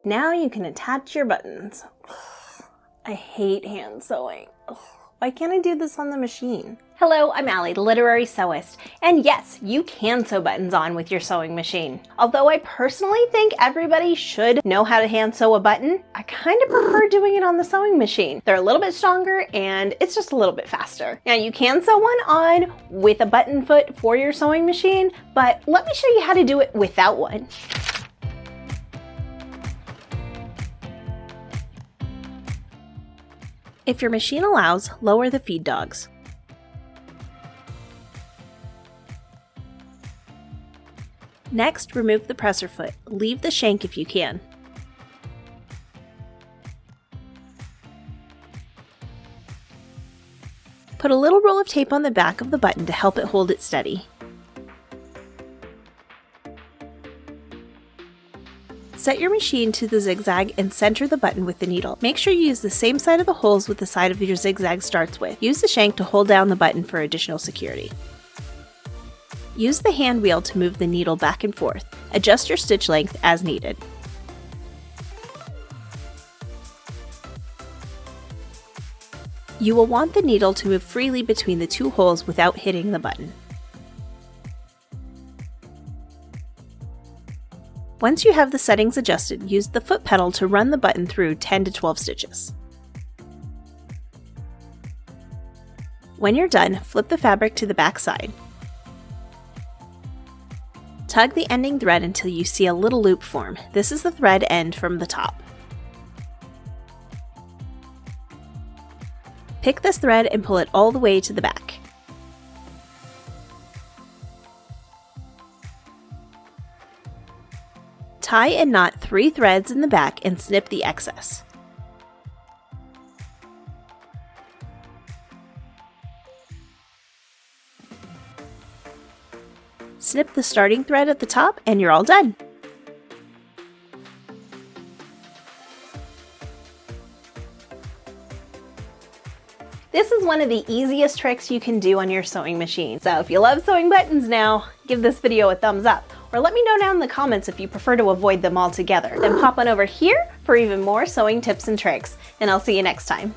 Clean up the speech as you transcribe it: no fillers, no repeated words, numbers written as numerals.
Now you can attach your buttons. I hate hand sewing. Why can't I do this on the machine? Hello, I'm Allie, the Literary Sewist, and yes, you can sew buttons on with your sewing machine. Although I personally think everybody should know how to hand sew a button, I kind of prefer doing it on the sewing machine. They're a little bit stronger and it's just a little bit faster. Now you can sew one on with a button foot for your sewing machine, but let me show you how to do it without one. If your machine allows, lower the feed dogs. Next, remove the presser foot. Leave the shank if you can. Put a little roll of tape on the back of the button to help it hold it steady. Set your machine to the zigzag and center the button with the needle. Make sure you use the same side of the holes with the side of your zigzag starts with. Use the shank to hold down the button for additional security. Use the hand wheel to move the needle back and forth. Adjust your stitch length as needed. You will want the needle to move freely between the two holes without hitting the button. Once you have the settings adjusted, use the foot pedal to run the button through 10 to 12 stitches. When you're done, flip the fabric to the back side. Tug the ending thread until you see a little loop form. This is the thread end from the top. Pick this thread and pull it all the way to the back. Tie and knot 3 threads in the back and snip the excess. Snip the starting thread at the top and you're all done. This is one of the easiest tricks you can do on your sewing machine. So if you love sewing buttons now, give this video a thumbs up. Or let me know down in the comments if you prefer to avoid them altogether. Then pop on over here for even more sewing tips and tricks. And I'll see you next time.